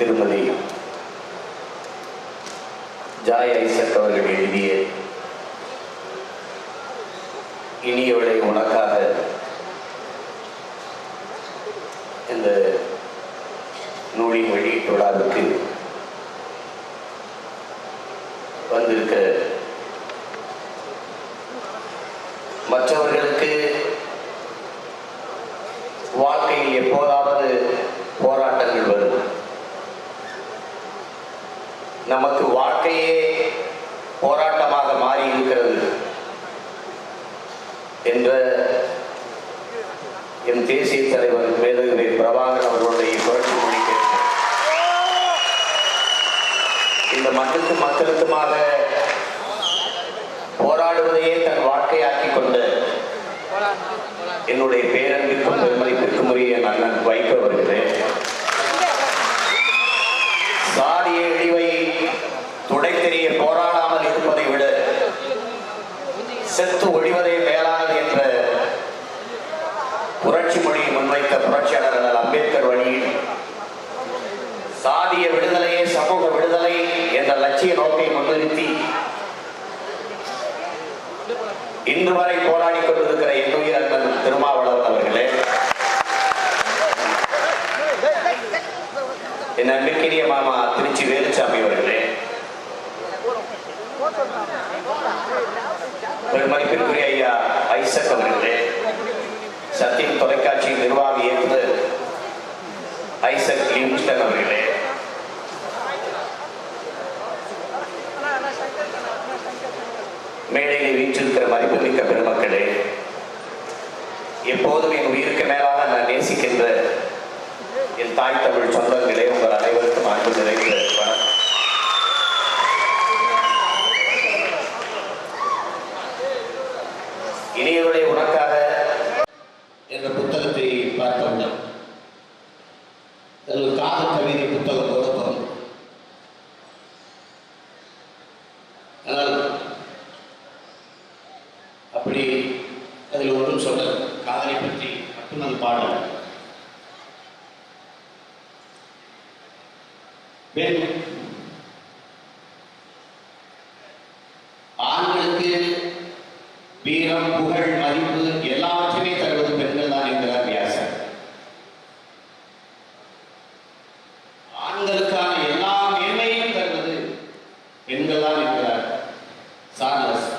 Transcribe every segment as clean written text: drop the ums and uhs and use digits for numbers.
திருமதி Joy Isaac அவர்கள் எழுதிய இனியவளை உனக்காக இந்த நூலின் வெளியீட்டு விழாவுக்கு வந்திருக்க மற்றவர்களுக்கு வாழ்க்கையில் எப்போதாவது போராட்டங்கள் வரும். நமக்கு வாழ்க்கையே போராட்டமாக மாறி இருக்கிறது என்ற என் தேசிய தலைவர் மேதகு பிரபாகர் அவர்களுடைய புரட்சி மொழி இந்த மக்களுக்குமாக போராடுவதையே தன் வாழ்க்கையாக்கிக் கொண்ட என்னுடைய பேரன்பிற்கும் பெருமதிப்பிற்கும் உரிய என் அண்ணன் வைகோ அவர்களே, சாதிய இழிவை துடைத்தெறிய போராடாமல் இருப்பதை விட செத்து ஒழிவதே மேலானது என்ற புரட்சி மொழியை முன்வைத்த புரட்சியாளர் அம்பேத்கர் வழியில் சாதிய விடுதலையே சமூக விடுதலை என்ற லட்சிய நோக்கை முன்னிறுத்தி இன்று வரை போராடி கொண்டிருக்கிற என்னுயிர் அண்ணன் திருமாவளவன் அவர்களே, என் அன்பிற்கினிய மாமா திருச்சி வேலுச்சாமி அவர்களே, பெருமதிப்பிற்குரிய ஐயா ஐசக் அவர்களே, சத்தியம் தொலைக்காட்சி நிர்வாக இயக்குநர் ஐசக் லிவிங்ஸ்டன் அவர்களே, மேடையில் வீற்றிருக்கிற மதிப்புமிக்க பெருமக்களே, எப்போதும் என் உயிருக்கு மேலாக நான் நேசிக்கின்ற என் தாய் தமிழ் சொந்தங்களே, உங்கள் அனைவருக்கும் அன்பு நிறைந்த வணக்கம். இனியவளை உனக்காக என்ற புத்தகத்தை பார்த்தவுடன் ஒரு காதல் கவிதை புத்தகம் போல தோன்றும். ஆனால் அப்படி அதில் ஒன்றும் சொல்ல காதலை பற்றி மட்டும் அது பாடல். ஆண்களுக்கு வீரம், புகழ், மதிப்பு எல்லாவற்றையுமே தருவது பெண்கள் தான் என்கிறார் வியாசர். ஆண்களுக்கான எல்லா மேன்மையும் தருவது பெண்கள் தான் என்கிறார் சார்லஸ்.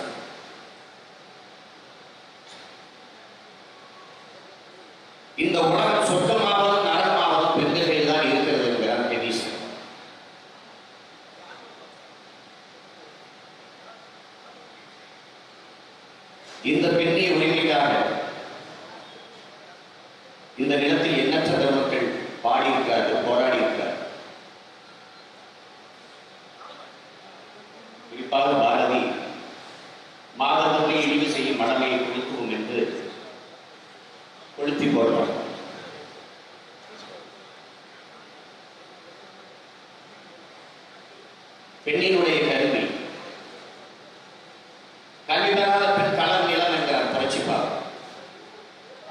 இந்த உலகம் சொர்க்கமாவது நரகமாவது பெண்கள் தான் இருக்கிறது என்கிறார் டெனிஸ். இந்த பெண்ணிய உரிமைக்காக இந்த நிலத்தில் எண்ணற்ற பெருமக்கள் பாடியிருக்கிறார்கள், போராடி இருக்கிறார். குறிப்பாக பாரதி மாதவர்களை இழிவு செய்யும் மடமையை கொடுத்துவோம் என்று கொளுத்தி போடுவார். பெண்ணினுடைய கல்வி பெறாத பெண் களம் நிலம் என்கிறார் புரட்சிப்பார்.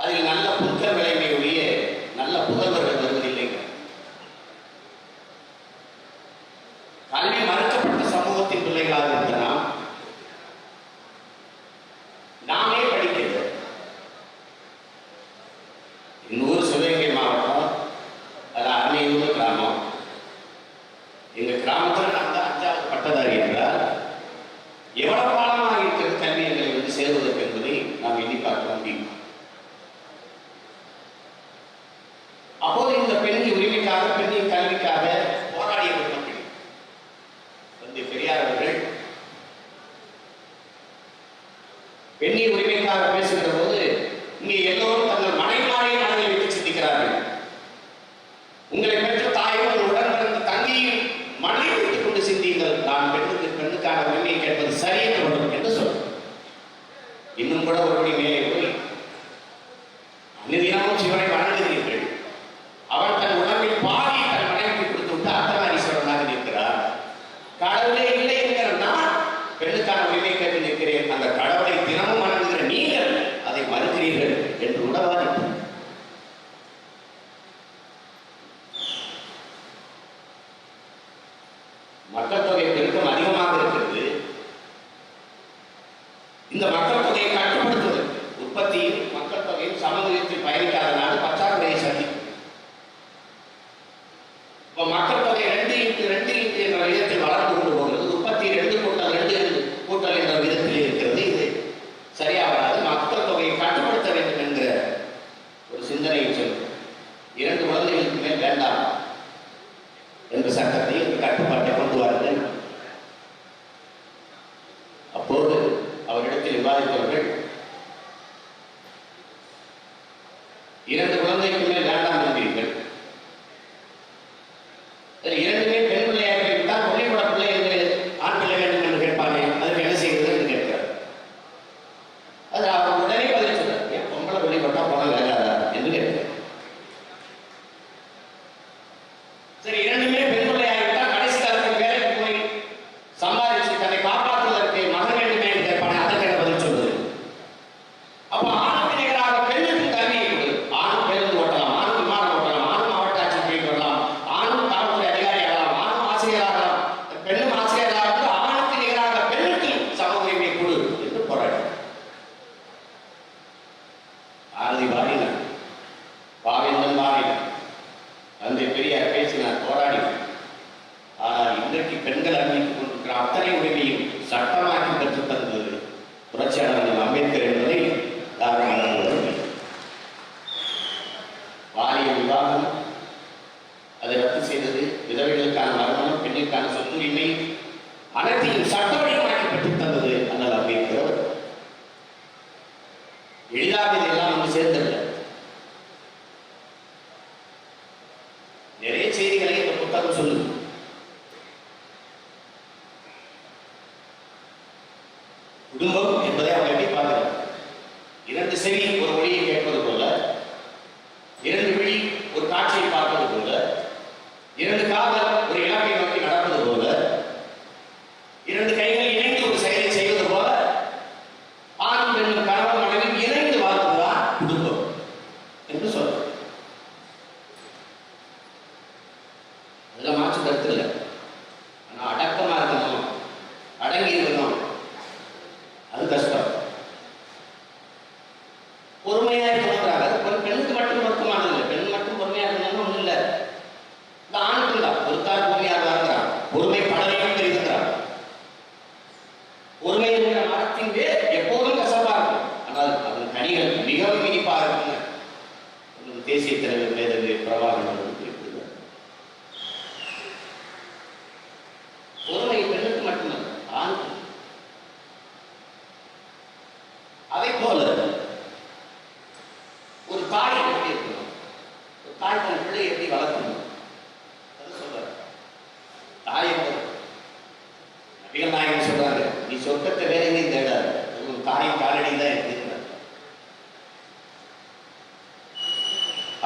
அதில் நல்ல புத்தர் விளைமையுடைய நல்ல புதல்வர்கள் வருவதில்லை. கல்வி மறுக்கப்பட்ட சமூகத்தின் பிள்ளைகளாக இருக்கலாம். நாமே படிக்கிறது. இன்னொரு சிவகங்கை மாவட்டம், அது அன்னையூர் கிராமம். எங்க கிராமத்தில் நான் தான் 5வது பட்டதாரி என்றால் எவ்வளவு காலமாக இருக்கிறது கல்வி எங்களை வந்து சேருவதற்கு என்பதை நாம் எண்ணி பார்க்க முடியும். அப்போது இந்த பெண்ணின் உரிமைக்காக, பெண்ணின் கல்விக்காக போராடிய மக்கள் தந்தை பெரியார் அவர்கள் பெண்ணின் உரிமைக்காக பேசுகிற போது இங்கே எல்லோரும் தங்கள் மனைமாரை மனதில் வைத்து சிந்திக்கிறார்கள். உங்களை பெற்ற தாயும் உடன் பிறந்த தங்கையும் மனதில் வைத்துக் கொண்டு சிந்தியுங்கள். நான் பெண்ணுக்கான உரிமையை கேட்பது சரியென்று என்று சொல்லும். இன்னும் கூட ஒருபடி மேலே போய் தினமும் சிவனை வணங்குகிறீர்கள். அவன் தன் உணவில் பாதி தன் மனைவிக்கு கொடுத்து விட்டு அர்த்தநாரீஸ்வரனாக நிற்கிறார். கடவுளே இல்லை என்கிற நான் பெண்ணுக்கான உரிமை கேட்டு நிற்கிறேன். அந்த கடவுளை தினமும் வணங்குகிற நீங்கள் அதை மறுக்கிறீர்கள் என்று உடவாதித்தார். மக்கள் தொகை பெருக்கம் அதிகமாக இருக்கிறது. இந்த மக்கள் தொகையை கட்டுப்படுத்துவது, உற்பத்தியும் மக்கள் தொகையும் சமநிலையில் பயணிக்காதனால பற்றாக்குறையை சந்திக்கும். இப்ப மக்கள் தொகை 2x2 என்ற விதத்தில் வளர்ந்து கொண்டு போகிறது. உற்பத்தி 2+2 கூட்டல் என்ற விதத்தில் இருக்கிறது. இது சரியா வராது. மக்கள் தொகையை கட்டுப்படுத்த வேண்டும் என்கிற ஒரு சிந்தனையை சொல்லும். 2 குழந்தைகளுக்கு மேல் வேண்டாம் என்ற சட்டத்தை கட்டுப்பாட்டை கொண்டு வாருங்கள். அப்போது அவரிடத்தில் விவாதித்தவர்கள் 2 குழந்தைக்கு மேல் வேண்டாம் என்கிறீர்கள், 2மே பெண் பிள்ளையாக இருந்தால் பள்ளிக்கூட பிள்ளை என்று ஆண் பிள்ளை வேண்டும் என்று கேட்பாங்க. அதுக்கு என்ன செய்வது என்று கேட்கிறார். அது அவர் உடனே பதில் சொல்றார், ஏன் பொம்பளை பள்ளிக்கூட்டா பணம் வேண்டாதா என்று கேட்கிறார். சரி, 2மே பெண் பிள்ளையாகிவிட்டால் கடைசி காலத்தில் வேலைக்கு போய் சம்பாதிச்சு தன்னை காப்பாற்றுவதற்கு மகன் வேண்டுமே என்று கேட்பானே, அதற்கு என்ன பதில் சொல்வது? அப்ப ஆணுக்கு நிகராக பெண்ணுக்கும் கல்வியை கொடு. ஆணும் பேருந்து ஓட்டலாம், ஆணும் விமானம் ஓட்டலாம், ஆணும் மாவட்ட ஆட்சியர் வரலாம், ஆணும் காவல்துறை அதிகாரி ஆகலாம், ஆணும் ஆசிரியராகலாம், பெண்ணும் ஆசிரியராக ஆணுக்கு நிகராக பெண்ணுக்கும் சம உரிமை கொடு என்று போராடி ஆரதி பாடினார், பாவேந்தன் பாடினார், தந்தை பெரியார் பேசினார், போராடினார். ஆனால் இன்றைக்கு பெண்கள் அறிவித்துக் கொண்டிருக்கிற அத்தனை உரிமையும் சட்டமாக்கி பெற்றுத் தந்தது புரட்சியாளர் அம்பேத்கர் என்பதை யாரும் மறந்துவிடவில்லை. பாலியல் விவாகம் அதை ரத்து செய்தது, விதவைகளுக்கான மறுமணம், பெண்ணிற்கான சொத்துரிமை அனைத்தையும் சட்டவடிவமாக்கி பெற்றுத் தந்தது அண்ணல் அம்பேத்கர் அவர். எளிதாக இதெல்லாம் வந்து சேர்ந்ததில்லை. நிறைய செய்திகளை இந்த புத்தகம் சொல்லுது. குடும்பம் என்பதை அவங்க எப்படி பார்க்கிறார்? 2 செவி ஒரு ஒளியை கேட்பது போல, 2 விழி ஒரு காட்சியை பார்ப்பது போல, 2 காதல் ஒரு இலக்கை நோக்கி நடப்பது போல, 2 கைகள் இணைந்து ஒரு செயலை செய்வது போல, ஆணும் பெண்ணும் கணவன் மனைவி இணைந்து வாழ்வதுதான் குடும்பம் என்று சொல்றார். அதுல மாற்று கருத்து இல்லை. ஆனா அடக்கமா இருக்கணும், அடங்கி இருக்கணும், அது கஷ்டம். பொறுமையா இருக்கணும்ன்றாங்க. அது பெண்ணுக்கு மட்டும் பொருத்தமானது இல்லை. பெண் மட்டும் பொறுமையா இருக்கணும்னு ஒண்ணும் இல்லை. இந்த ஆணுக்கு தான் பொறுத்தார் பொறுமையாக இருக்கிறான், பொறுமை படலையும் தெரிவிக்கிறான். பொறுமை என்கிற மரத்தின் வேர் எப்போதும் கசப்பா இருக்கும், ஆனால் அதன் கனிகள் மிகவும் இனிப்பா இருக்குங்க. தேசிய தலைவர் மேதகு பிரபாகரன் குறிப்பிடுகிறார். பொறுமை பெண்ணுக்கு மட்டுமல்ல, ஆணுக்கு. அதை போல ஒரு தாய் எப்படி இருக்கணும், ஒரு தாய் தன் பிள்ளை எப்படி வளர்க்கணும், அதை சொல்றாரு. தாய் நபிகள் நாயகம் சொல்றாங்க, நீ சொர்க்கத்தை வேற எங்கேயும் தேடாது, உன் தாயின் காலடி தான் இருக்கிறார்.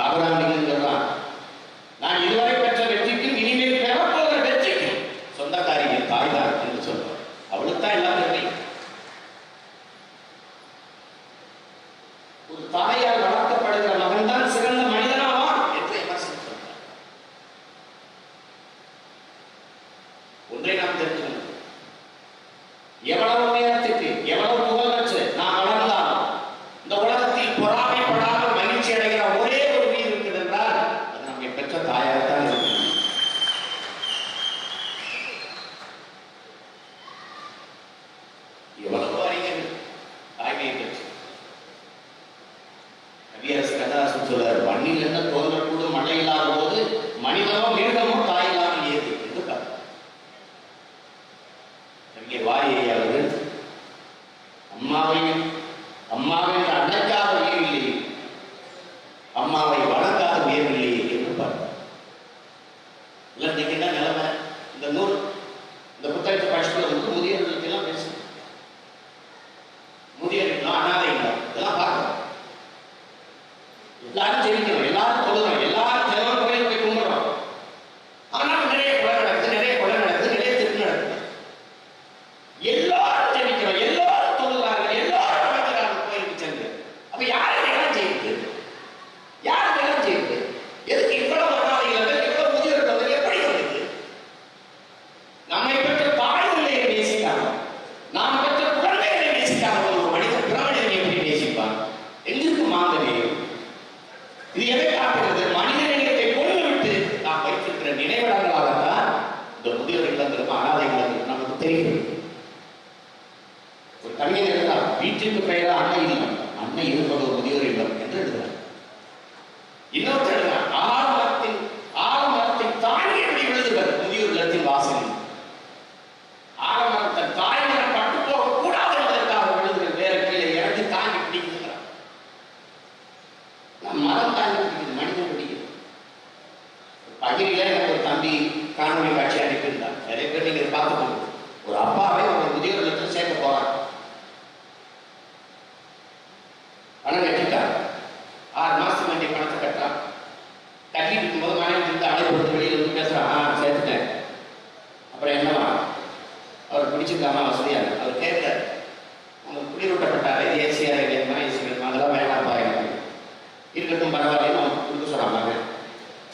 ஆபராமிகள் சொல்றான், நான் இதுவரை பெற்ற வெற்றிக்கும் இனிமேல் பெறப்போகிற வெற்றிக்கும் சொந்தக்காரிகள் தாய் தான் என்று சொல்றான். அவளுக்கு தான் எல்லாம் தெரியும். ஒரு தாயால் வளர்க்கப்படுகிற மகன் தான் சிறந்த மனிதனாவான் என்று எமர்சன் சொல்றார். ஒன்றை நாம் தெரிஞ்சுக்கணும், எவ்வளவு நேரத்துக்கு எவ்வளவு புகழ் வச்சு நாம் வளர்ந்தாலும் இந்த உலகத்தில் பொறாமைப்படாமல் மகிழ்ச்சி அடைகிற ஒரே ஒரு உயிர் இருக்குது என்றால் அது நம்மை பெற்ற தாயாக தான் இருக்கு. எவ்வளவோ அறிஞர்கள் தாய்மையை பெற்று கவியரசு கண்ணதாசன் சொல்றார், மண்ணில் என்ன தோன்றக்கூடும் மழை இல்லாத போது மனிதனோ மிருகமோ தாய் இல்லாமல் ஏது என்று பார்த்தார். வாரியை அவர்கள் அம்மாவை அழைக்காத உயர்வில்லை, அம்மாவை வணங்காத உயர்வில்லை என்று பார்த்தார். இன்னைக்கு என்ன நிலைமை? இந்த நூல் இந்த புத்தகத்தை படிச்சுட்டு முதியவர்களுக்கு எல்லாம் பேசு, முதியவர்கள் அனாதைங்களா இதெல்லாம் பார்க்கணும். எல்லாரும் ஜெயிக்கணும், எல்லாரும் தொழுகிறோம், எல்லாரும் தினம் கோயிலுக்கு போய் கும்பிடுறோம். பகிரில எனக்கு ஒரு தம்பி காணொலி காட்சி அனுப்பியிருந்தார். நிறைய பேர் நீங்க பார்த்துக்கணும். ஒரு அப்பாவே ஒரு முதியோர் இல்லத்தில் சேர்க்க போறாங்க. பணம் கட்டிட்டாங்க. 6 மாசத்துக்கு வேண்டிய பணத்தை கட்டுறான். கட்டிட்டு இருக்கும்போது மனைவி இருந்து அழைப்பு வெளியில் வந்து பேசுறான், சேர்த்துட்டேன். அப்புறம் என்னவா அவர் பிடிச்சிருக்காம வசதியா அவர் கேட்கிறார், அவங்க குடிரூட்டப்பட்டாரு, ஏசியா வேணுமா ஏசி வேணுமா, அதெல்லாம் வேணாம் பாருங்க, இருக்கட்டும் பரவாயில்லைன்னு அவங்க கொடுக்க சொன்னாங்க.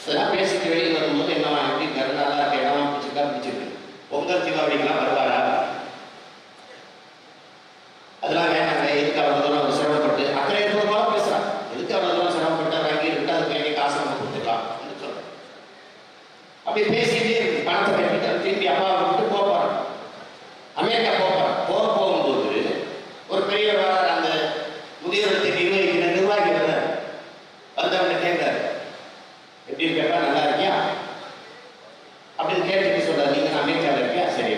அதெல்லாம் பேசிட்டு வெளியில் வரும்போது என்னவா எப்படி இருக்காரு, நல்லா இருக்க இடமா பிடிச்சிருக்கா, பிடிச்சிருக்கு, பொங்கல் தீபாவளிக்கெல்லாம் வருவாரா, அதெல்லாம் வேணாங்க, எதுக்கு அவ்வளோ தூரம் அவர் சிரமப்பட்டு அக்கறை இருப்பது போல பேசுறான், எதுக்கு அவ்வளோ தூரம் சிரமப்பட்டு வாங்கி இருக்கு, அதுக்கு வேண்டிய காசு நம்ம கொடுத்துக்கலாம் சொல்றேன். அப்படி பேசிட்டு பணத்தை கட்டிட்டு திரும்பி அப்பாவை விட்டு போறான். அமெரிக்கா போகும்போது ஒரு பெரிய அந்த முதியோரத்தை நிர்வகிக்கிற நிர்வாகி வந்தவங்க கேட்கிறார், எப்படி இருக்கப்பா, நல்லா இருக்கியா அப்படின்னு கேட்டுட்டு சொல்றாரு, நீங்க அமெரிக்காவில் இருக்கியா, சரி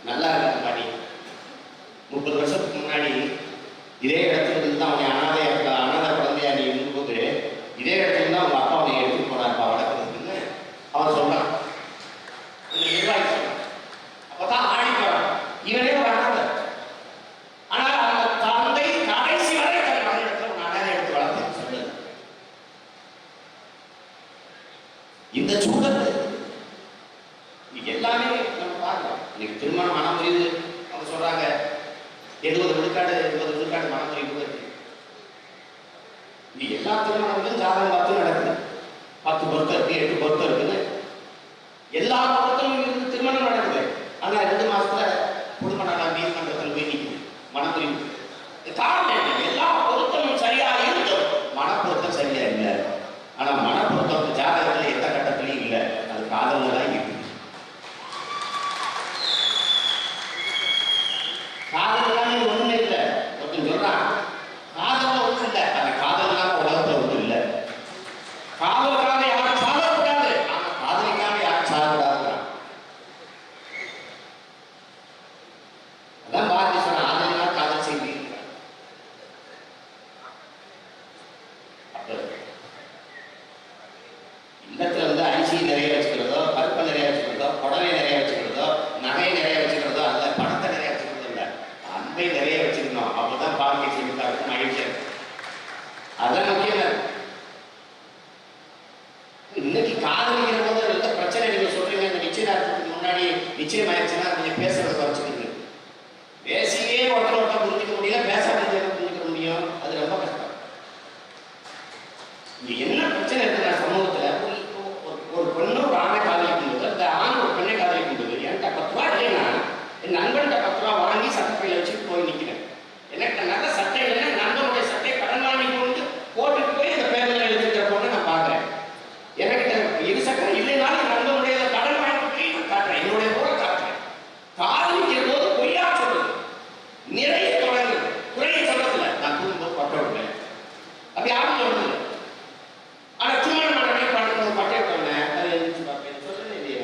நல்லா இருக்கு பாடி, 30 வருஷத்துக்கு முன்னாடி இதே இடத்துல இருந்து தான் அவனை அனாதை குழந்தையா நீ இருக்கும்போது இதே இடத்துல தான் அவங்க அப்பா அவனை எடுத்துட்டு போனார்ப்பா வளர்க்குறதுன்னு அவன் சொல்றான். நிர்வாகி சொல்றான். அப்பதான் ஆடி போறான், இவனே ஒரு அனாதை. ஆனா அந்த தந்தை கடைசி வரை தன் மகனிடத்துல ஒரு அனாதை எடுத்து வளர்த்து சொல்லுது. இந்த சூழல் எல்லாமே நம்ம பார்க்கலாம். இன்னைக்கு திருமணம் மனம் புரியுது, அவங்க சொல்றாங்க 70 விழுக்காடு மனம் புரியுது இருக்கு. இது எல்லா திருமணங்களும் ஜாதகம் பார்த்து நடக்குது. 10 பொருத்தம் இருக்கு, 8 பொருத்தம் இருக்குன்னு எல்லா பொருத்தமும் இருந்து திருமணம் நடக்குது. ஆனா 2 மாசத்துல குடும்ப நாளா நீதிமன்றத்தில் போய் நிற்குது மனம் புரியுது. காரணம் என்ன? எல்லா பொருத்தமும் சரியா இருந்தும் மனப்பொருத்தம் சரியா இல்லை. ஆனா மனப்பொருத்தம் ஜாதகத்துல எந்த கட்டத்திலையும் இல்லை, அது காதல்ல தான் இருக்கு. காதல் எல்லாமே ஒண்ணுமே இல்லை. ஒருத்தன் சொல்றான் காதல் ஒன்றும் இல்லை, அந்த காதல் எல்லாம் உலகத்துல ஒன்றும் இல்லை. காதலுக்காக யாரும் சாகக்கூடாது, ஆனா காதலிக்காக யாரும் சாகக்கூடாதுங்கிறான். அதான் பாரதி சொன்ன ஆதலினால் காதல் செய்வீங்க. இல்லத்துல வந்து அரிசி நிறைய வச்சுக்கிறதோ, பருப்பை நிறைய வச்சுக்கிறதோ, புடவை நிறைய வச்சுக்கிறதோ, நகை நிறைய வச்சுக்கிறதோ அல்ல, பணத்தை நிறைய வச்சுக்கிறதோ இல்லை, அன்பை நிறைய வச்சுக்கணும். அப்பதான் வாழ்க்கை செய்வதற்கு மகிழ்ச்சி. அதான் முக்கியம். இன்னைக்கு காதலிக்கிற போது இருந்த பிரச்சனை நீங்க சொல்றீங்க, இந்த நிச்சயதார்த்தத்துக்கு முன்னாடி நிச்சயம் ஆயிடுச்சுன்னா கொஞ்சம் பேசுறத வச்சுக்கோங்க. பேசியே ஒருத்தர் புரிஞ்சுக்க முடியல, பேசாத புரிஞ்சுக்க முடியும், அது ரொம்ப கஷ்டம். இங்க என்ன பிரச்சனை இருக்குன்னா சமூகத்துல ஒரு பெண்ணு ஒரு ஆணை காதலிக்கும் போது, அந்த ஆண் ஒரு பெண்ணை காதலிக்கும் போது என்கிட்ட 10 ரூபா இல்லைன்னா என் நண்பன்கிட்ட 10 ரூபா வாங்கி சட்டைப்பையில வச்சுட்டு போய் நிற்கிறேன். எனக்கு நல்ல சட்டை இல்லைன்னா நண்பனுடைய சட்டை கடன் வாங்கி கொண்டு போட்டுட்டு போய் அந்த பேரில் எழுதிக்கிற பொண்ணு நான் பார்க்குறேன். எனக்கு இரு சக்கரை இல்லைனாலும் என் நண்பனுடைய கடன் வாங்கி போய் நான் காட்டுறேன், என்னுடைய போல காட்டுறேன். காதலிக்கிற போது பொய்யா சொல்றது, நிறைய தொடங்குது, குறைய சொல்றதில்லை. நான் தூங்கும்போது பட்ட விடுவேன், அப்படி யாரும் சொல்றது. ஆனா திருமணம் உடனே படுக்கும்போது பட்டை விட்டோன்னே அதை எழுதிச்சு பார்ப்பேன், சொல்லவே இல்லையே.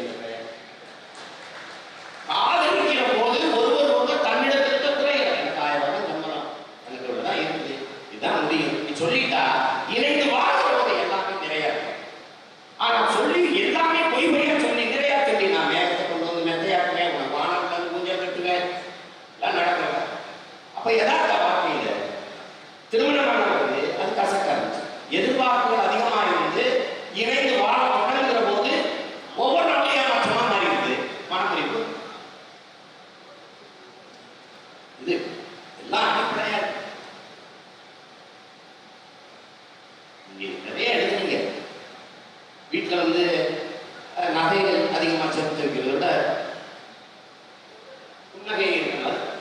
காதலிக்கிற போது ஒருவர் தன்னிடத்திற்கு குறைகள், எனக்கு 1000 ரூபாய் சம்பளம், எனக்கு இவ்வளவுதான் இருக்குது, இதுதான் முடியும் நீ சொல்லிட்டா இணைந்து வாழ்கிற போது எல்லாமே நிறைய இருக்கும். ஆனா சொல்லி எல்லாமே பொய் பொய்யா சொல்லி நிறையா சொல்லி நான் மேகத்தை கொண்டு வந்து மெத்தையாக்குவேன், உனக்கு வானம் பூஜை கட்டுவேன், எல்லாம் நடக்கிறேன். அப்ப யதார்த்த வாழ்க்கையில திருமணமான போது அது கசக்க இருந்துச்சு. எதிர்பார்ப்புகள் அதிகமாக இருந்து இணைந்து வாழ தொடங்குகிற போது ஒவ்வொரு நாளும் ஏமாற்றமா மாறிடுது மனமுறிவு. இது எல்லாம் அடிப்படையா நிறைய எழுதுனீங்க. வீட்டுல வந்து நகைகள் அதிகமா சேர்த்து வைக்கிறத விட புன்னகை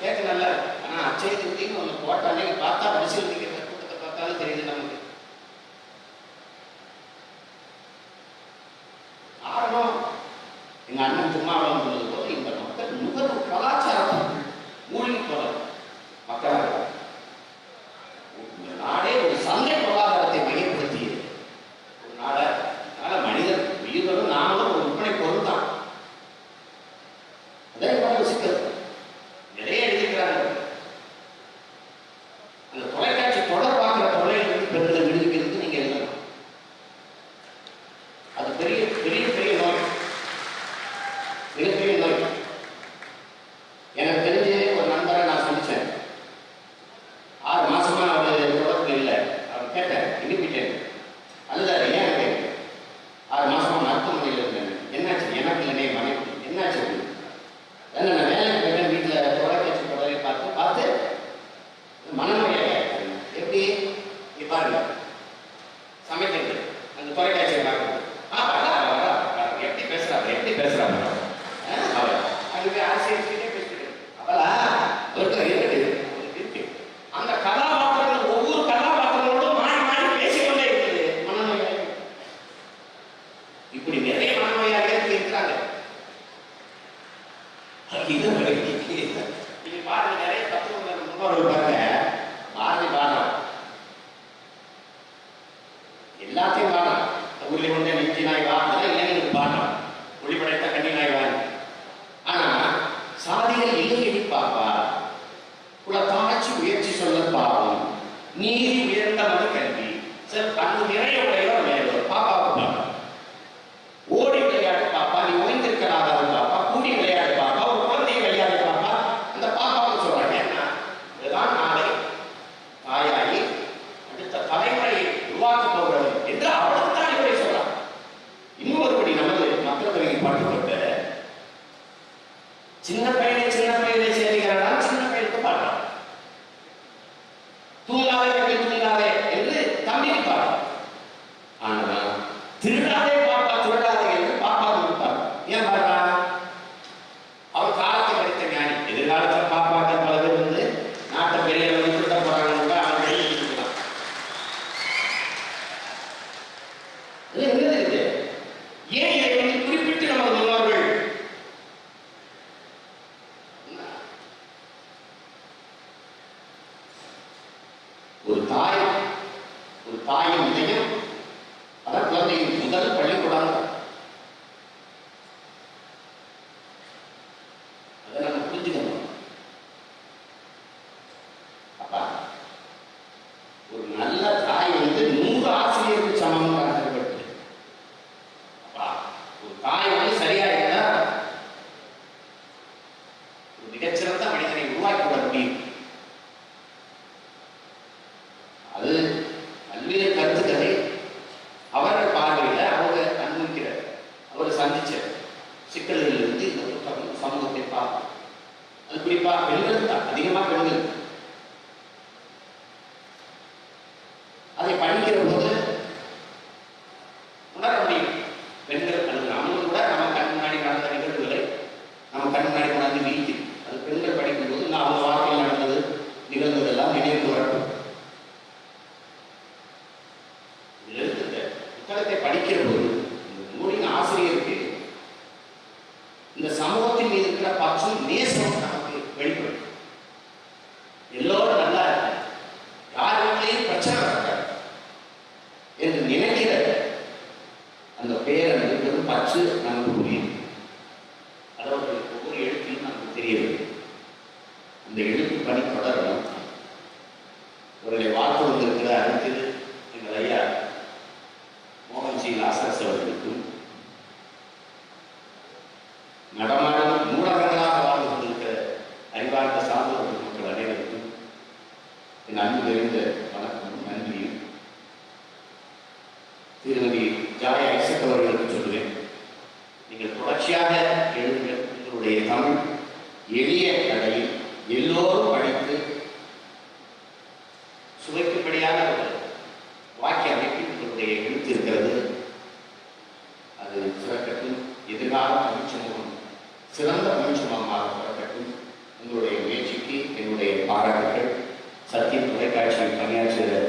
கேட்க நல்லா இருக்கு. ஆனா அச்சய திருத்தின்னு ஒண்ணு போட்டாலே பார்த்தா பரிசீலிக்கிற கூட்டத்தை பார்த்தாலும் தெரியுது நமக்கு. காரணம் எங்க அண்ணன் திருமாவளவன் சொன்னது போது இந்த மக்கள் நுகர்வு கலாச்சாரத்தில் மூழ்கி போற மக்களாக நாடே ஒரு சந்தை பொருளாதாரத்தை மையப்படுத்தி ஒரு நாடை. அதனால மனிதர் உயிர்களும் நாமளும் ஒரு விற்பனை பொருள் தான். அதே போல யோசிக்கிறது நிறைய எழுதிக்கிறாங்க. அந்த தொலைக்காட்சி தொடர் பார்க்கிற தொலைலிருந்து பெண்களை விடுவிக்கிறது நீங்க எழுதணும். அது பெரிய பெரிய பெரிய பெரிய நோய், மிகப்பெரிய நோய். எனக்கு தெரிஞ்சு ஒரு நண்பரை நான் சந்திச்சேன். 6 மாசமா அவர் தொடர்பு இல்லை. அவர் கேட்டேன், இனிப்பிட்டேன் அல்ல ஏன் கேட்டேன். 6 மாசமா மருத்துவமனையில் இருந்தேன். என்னாச்சு? எனக்கு இல்லைனே மனைவி. என்னாச்சு? ஏன்னா நான் வேலைக்கு போயிட்டேன். வீட்டில் தொலைக்காட்சி தொடரை பார்த்து பார்த்து மனநோயாக எப்படி பாருங்க, சமைக்கிறது அந்த தொலைக்காட்சியை பார்க்கணும். எப்படி பேசுறாங்க, எப்படி பேசுறாங்க அவர் அதுக்கு அரசியல் பேசிட்டு அவளா அவருக்கு இருக்கு. அந்த கதாபாத்திரங்கள் ஒவ்வொரு கதாபாத்திரங்களோடும் மாறி மாறி பேசிக்கொண்டே இருக்குது. மனநோயாக இப்படி நிறைய மனநோயாக இருக்கிறாங்க. நீங்க பாருங்க, நிறைய தத்துவங்கள் முன்னோர்கள் பாருங்க, பாரதி பாடுறான், எல்லாத்தையும் பாடுறான். ஊர்ல கொண்ட நெஞ்சி நாய் வாடுறதா இல்லைன்னு பாடுறான், ஒளி படைத்த கண்ணி நாய் வாடு. ஆனா சாதிகள் இல்லையடி பாப்பா, குலத்தாட்சி முயற்சி சொல்ல பாவம், நீதி உயர்ந்த மது கல்வி, கண்ணு நிறைய உடையோ வேறோ பாப்பாவுக்கு பாப்பா. ஓடி விளையாடு பாப்பா, நீ ஓய்ந்திருக்கிறாத பாப்பா, கூடி விளையாடு பாப்பா, ஒரு குழந்தைய விளையாடு பாப்பா. அந்த பாப்பாவுக்கு சொல்றாங்க என்ன, இதுதான் நாளை தாயாகி அடுத்த தலைமுறையை உருவாக்க போகிறது என்று அவளுக்குத்தான் இப்படி சொல்றான். இன்னொருபடி நமது மக்கள் தொகையில் பாட்டுப்பட்ட சின்ன பையனை சேர்கிறாரா, சின்ன பையனுக்கு பாடுறான். தூங்காதே தூங்காதே என்று தம்பிக்கு பாடுறான். ஆனா திருடாதே பாப்பா திருடாதே என்று பாப்பா கொடுப்பார். ஏன் பாடுறா? அவர் காலத்தை படித்த ஞானி. எதிர்காலத்தில் பாப்பாக்க பல பேர் வந்து நாட்டை பெரிய திருட போறாங்க. ஏன் இதை குறிப்பிட்டு நமது முன்னோர்கள் ஒரு தாயின் இதயம் அதான் குழந்தையின் முதல் பள்ளிக்கூடம். அதை நம்ம புரிஞ்சுக்கணும். அப்பா ஒரு நல்ல தாய் வந்து 100 ஆசிரியருக்கு சமம் கணக்கப்பட்டு. அப்பா ஒரு தாய் வந்து சரியா இருந்தா ஒரு மிகச்சிறந்த மனிதனை உருவாக்கி விட முடியும். அது பல்வேறு கருத்துக்களை அவர்கள் பார்வையில அவங்க அனுபவிக்கிற அவர் சந்திச்ச சிக்கல்கள் இருந்து இந்த புத்தகம் சமூகத்தை பார்ப்போம். அது குறிப்பா பெண்கள் தான், அதிகமா பெண்கள் அதை படிக்கிற போது உணர முடியும். பெண்கள் அல்லது நம்மளும் கூட நம்ம கண் முன்னாடி நடந்த நிகழ்வுகளை நம்ம கண் முன்னாடி கொண்டாந்து வீழ்த்தி அது பெண்கள் படிக்கும் போது நான் அவங்க வாழ்க்கையில் நடந்தது நிகழ்ந்ததெல்லாம் நினைவு வரட்டும். புத்தகத்தை படிக்கிற போது இந்த நூலின் ஆசிரியருக்கு இந்த சமூகத்தின் மீது இருக்கிற பற்றும் நேசம் நமக்கு வெளிப்படும். எல்லோரும் நல்லா இருக்க, யார் வீட்டிலையும் பிரச்சனை இருக்காது என்று நினைக்கிற அந்த பேரன் இருக்கிறது பற்று நமக்கு புரியும். அதாவது ஒவ்வொரு எழுத்தையும் நமக்கு தெரியவில்லை. அந்த எழுத்து பணி தொடரணும். அவர்களை வாழ்த்து வந்திருக்கிற அடுத்தது எங்கள் ஐயா மோகன்ஜி லாசரஸ் அவர்களுக்கும், நடமாடும் நூலகங்களாக வாழ்ந்து கொண்டிருக்கிற அறிவார்ந்த சார்ந்த மக்கள் அனைவருக்கும் என் அன்பு நிறைந்த வணக்கம் நன்றியும். திருமதி ஜாய் ஐசக் அவர்களுக்கு சொல்லுவேன், நீங்கள் தொடர்ச்சியாக எழுதுங்கள். உங்களுடைய தமிழ் எளிய கடையில் எல்லோரும் படித்து சுவைக்கும்படியான ஒரு வாக்கிய அமைப்பில் உங்களுடைய எழுத்து இருக்கிறது. அது சிறக்கட்டும். எதிர்கால தமிழ் சமூகம் சிறந்த தமிழ் சமூகமாக பிறக்கட்டும். உங்களுடைய முயற்சிக்கு என்னுடைய பாராட்டுகள். சத்தியம் தொலைக்காட்சியில் பணியாற்றுகிற